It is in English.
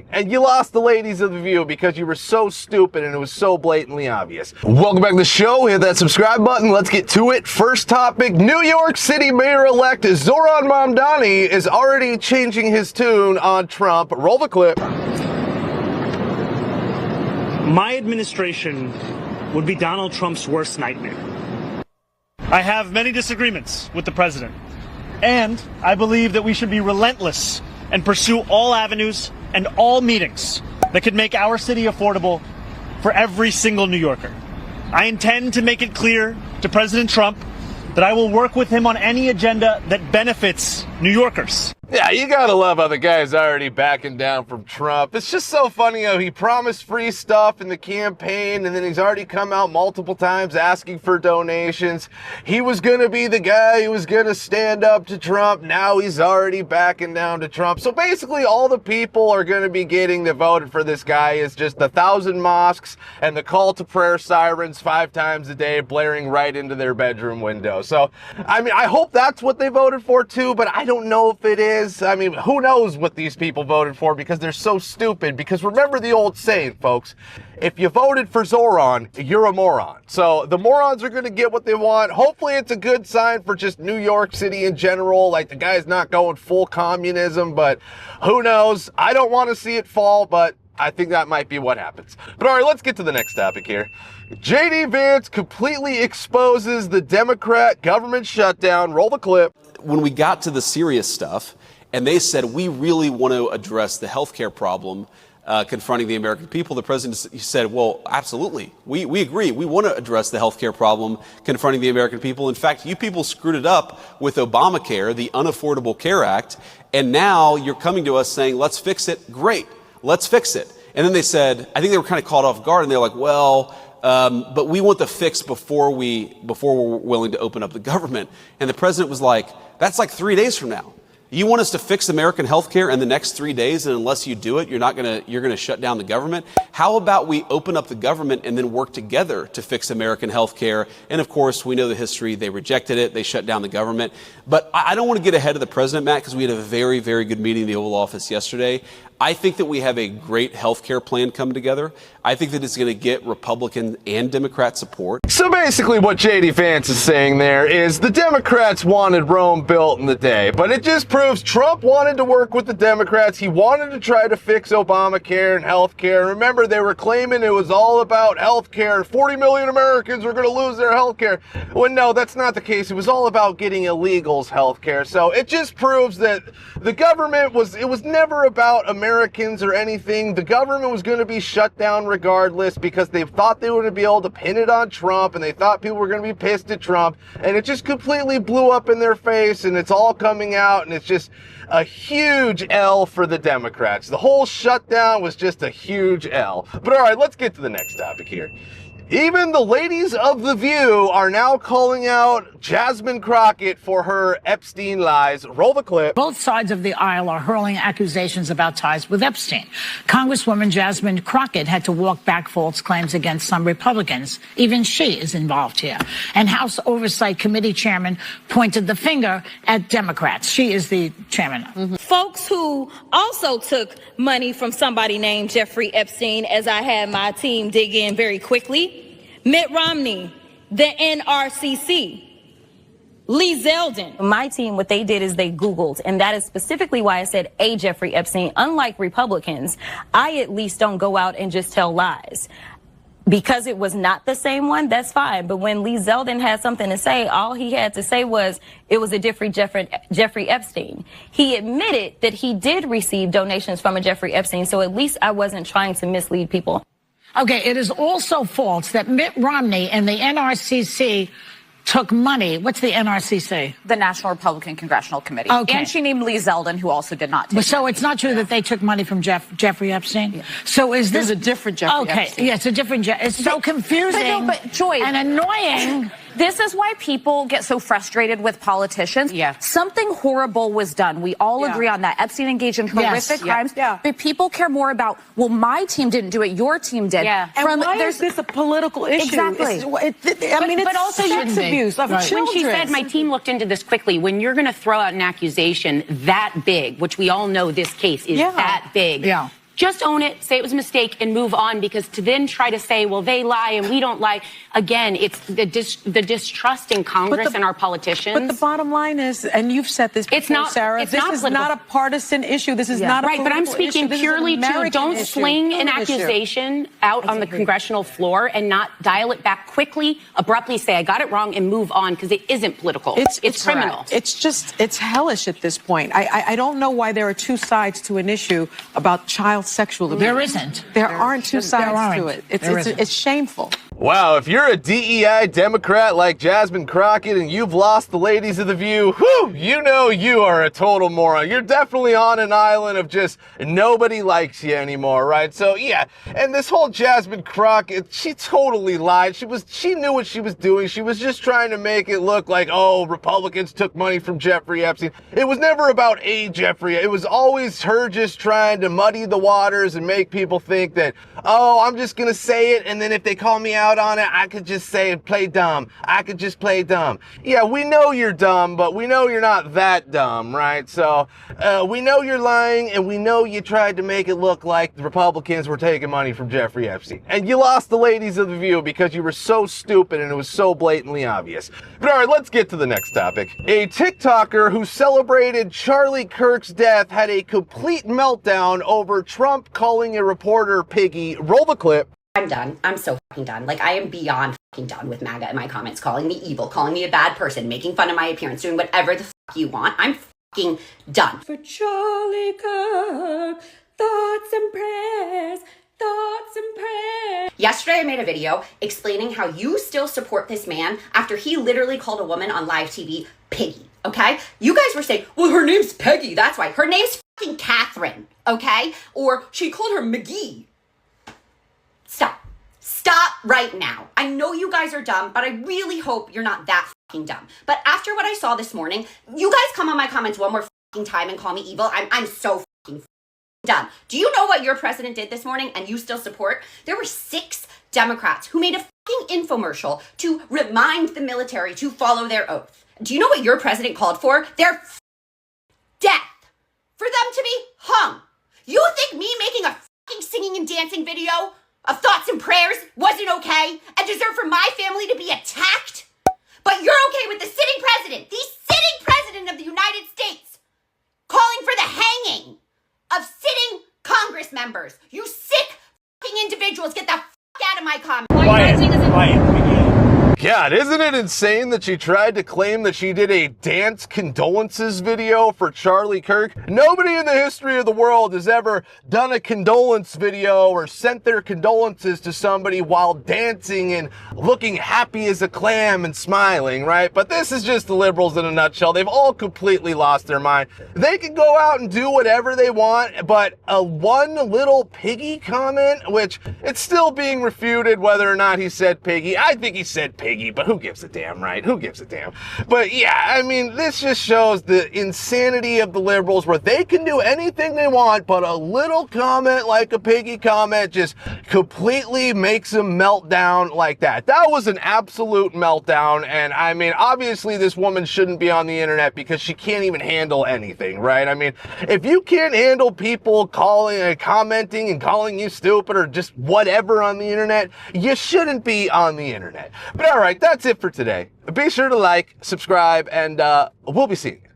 And you lost the ladies of the View because you were so stupid and it was so blatantly obvious. Welcome back to the show. Hit that subscribe button. Let's get to it. First topic, New York City Mayor-elect Zohran Mamdani is already changing his tune on Trump. Roll the clip. My administration would be Donald Trump's worst nightmare. I have many disagreements with the president, and I believe that we should be relentless and pursue all avenues and all meetings that could make our city affordable for every single New Yorker. I intend to make it clear to President Trump that I will work with him on any agenda that benefits New Yorkers. Yeah, you gotta love how the guy's already backing down from Trump. It's just so funny how he promised free stuff in the campaign and then he's already come out multiple times asking for donations. He was gonna be the guy who was gonna stand up to Trump. Now he's already backing down to Trump. So basically all the people are gonna be getting that voted for this guy is just 1,000 mosques and the call to prayer sirens 5 times a day blaring right into their bedroom window. So, I mean, I hope that's what they voted for too, but I don't know if it is. I mean, who knows what these people voted for because they're so stupid. Because remember the old saying, folks, if you voted for Zohran, you're a moron. So the morons are going to get what they want. Hopefully it's a good sign for just New York City in general. Like the guy's not going full communism, but who knows? I don't want to see it fall, but I think that might be what happens. But all right, let's get to the next topic here. J.D. Vance completely exposes the Democrat government shutdown. Roll the clip. When we got to the serious stuff, and they said, we really want to address the healthcare problem confronting the American people, the president said, well, absolutely. We agree. We want to address the healthcare problem confronting the American people. In fact, you people screwed it up with Obamacare, the Unaffordable Care Act, and now you're coming to us saying, let's fix it. Great. Let's fix it. And then they said, I think they were kind of caught off guard, and they're like, well, but we want the fix before we're willing to open up the government. And the president was like, that's like 3 days from now. You want us to fix American health care in the next 3 days, and unless you do it, you're going to shut down the government? How about we open up the government and then work together to fix American health care? And of course, we know the history. They rejected it. They shut down the government. But I don't want to get ahead of the president, Matt, because we had a very, very good meeting in the Oval Office yesterday. I think that we have a great health care plan come together. I think that it's going to get Republican and Democrat support. So basically what J.D. Vance is saying there is the Democrats wanted Rome built in the day, but it just proves Trump wanted to work with the Democrats. He wanted to try to fix Obamacare and health care. Remember, they were claiming it was all about health care. 40 million Americans were going to lose their health care. Well, no, that's not the case. It was all about getting illegals health care. So it just proves that the government was never about Americans or anything. The government was going to be shut down regardless because they thought they were going to be able to pin it on Trump, and they thought people were going to be pissed at Trump, and it just completely blew up in their face, and it's all coming out, and it's just a huge L for the Democrats. The whole shutdown was just a huge L. But all right, let's get to the next topic here. Even the ladies of The View are now calling out Jasmine Crockett for her Epstein lies. Roll the clip. Both sides of the aisle are hurling accusations about ties with Epstein. Congresswoman Jasmine Crockett had to walk back false claims against some Republicans. Even she is involved here. And House Oversight Committee Chairman pointed the finger at Democrats. She is the chairman. Folks who also took money from somebody named Jeffrey Epstein, as I had my team dig in very quickly. Mitt Romney, the NRCC, Lee Zeldin. My team, what they did is they Googled, and that is specifically why I said a Jeffrey Epstein. Unlike Republicans, I at least don't go out and just tell lies. Because it was not the same one, that's fine. But when Lee Zeldin had something to say, all he had to say was it was a different Jeffrey Epstein. He admitted that he did receive donations from a Jeffrey Epstein, so at least I wasn't trying to mislead people. Okay, it is also false that Mitt Romney and the NRCC took money. What's the NRCC? The National Republican Congressional Committee. Okay. And she named Lee Zeldin, who also did not take So money. It's not true that they took money from Jeffrey Epstein? Yeah. So is this... There's a different Jeffrey Epstein. Okay, yeah, it's a different... It's so confusing but Joy, and annoying. This is why people get so frustrated with politicians. Yeah. Something horrible was done. We all agree on that. Epstein engaged in horrific crimes. Yeah. But people care more about, well, my team didn't do it, your team did. Yeah. And why is this a political issue? Exactly. It's also sex abuse of children. When she said, my team looked into this quickly, when you're going to throw out an accusation that big, which we all know this case is that big, Just own it, say it was a mistake, and move on, because to then try to say, well, they lie and we don't lie, again, it's the distrust in Congress and our politicians. But the bottom line is, and you've said this before, Sarah, this is not a partisan issue. This is not a right, but I'm speaking issue. purely to don't sling an accusation out on the congressional floor and not dial it back quickly, abruptly say, I got it wrong, and move on, because it isn't political. It's criminal. It's hellish at this point. I don't know why there are two sides to an issue about child sexual abuse. There isn't. There aren't two sides to it. It's shameful. Wow, if you're a DEI Democrat like Jasmine Crockett and you've lost the ladies of The View, whew, you know you are a total moron. You're definitely on an island of just nobody likes you anymore, right? So yeah, and this whole Jasmine Crockett, she totally lied. She knew what she was doing. She was just trying to make it look like, oh, Republicans took money from Jeffrey Epstein. It was never about a Jeffrey. It was always her just trying to muddy the waters and make people think that, oh, I'm just gonna say it, and then if they call me out on it, I could just say it, play dumb. I could just play dumb. Yeah, we know you're dumb, but we know you're not that dumb, right? So we know you're lying, and we know you tried to make it look like the Republicans were taking money from Jeffrey Epstein. And you lost the ladies of The View because you were so stupid and it was so blatantly obvious. But all right, let's get to the next topic. A TikToker who celebrated Charlie Kirk's death had a complete meltdown over Trump calling a reporter Piggy. Roll the clip. I'm done. I'm so fucking done. Like, I am beyond fucking done with MAGA in my comments, calling me evil, calling me a bad person, making fun of my appearance, doing whatever the fuck you want. I'm fucking done. For Charlie Kirk, thoughts and prayers, thoughts and prayers. Yesterday I made a video explaining how you still support this man after he literally called a woman on live TV Piggy, okay? You guys were saying, well, her name's Peggy, that's why. Her name's fucking Catherine, okay? Or she called her McGee. Stop. Stop right now. I know you guys are dumb, but I really hope you're not that fucking dumb. But after what I saw this morning, you guys come on my comments one more fucking time and call me evil. I'm so fucking done. Do you know what your president did this morning and you still support? There were 6 Democrats who made a fucking infomercial to remind the military to follow their oath. Do you know what your president called for? Their death. For them to be hung. You think me making a fucking singing and dancing video of thoughts and prayers wasn't okay and deserved for my family to be attacked? But you're okay with the sitting president, the sitting president of the United States, calling for the hanging of sitting Congress members. You sick fucking individuals, get the fuck out of my comments. Quiet. God, isn't it insane that she tried to claim that she did a dance condolences video for Charlie Kirk? Nobody in the history of the world has ever done a condolence video or sent their condolences to somebody while dancing and looking happy as a clam and smiling, right? But this is just the liberals in a nutshell. They've all completely lost their mind. They can go out and do whatever they want, but a one little Piggy comment, which it's still being refuted whether or not he said Piggy. I think he said Piggy, but who gives a damn, right? Who gives a damn? But yeah, I mean, this just shows the insanity of the liberals where they can do anything they want, but a little comment like a Piggy comment just completely makes them melt down like that. That was an absolute meltdown, and I mean, obviously this woman shouldn't be on the internet because she can't even handle anything, right? I mean, if you can't handle people calling and commenting and calling you stupid or just whatever on the internet, you shouldn't be on the internet. But all right, that's it for today. Be sure to like, subscribe, and we'll be seeing you.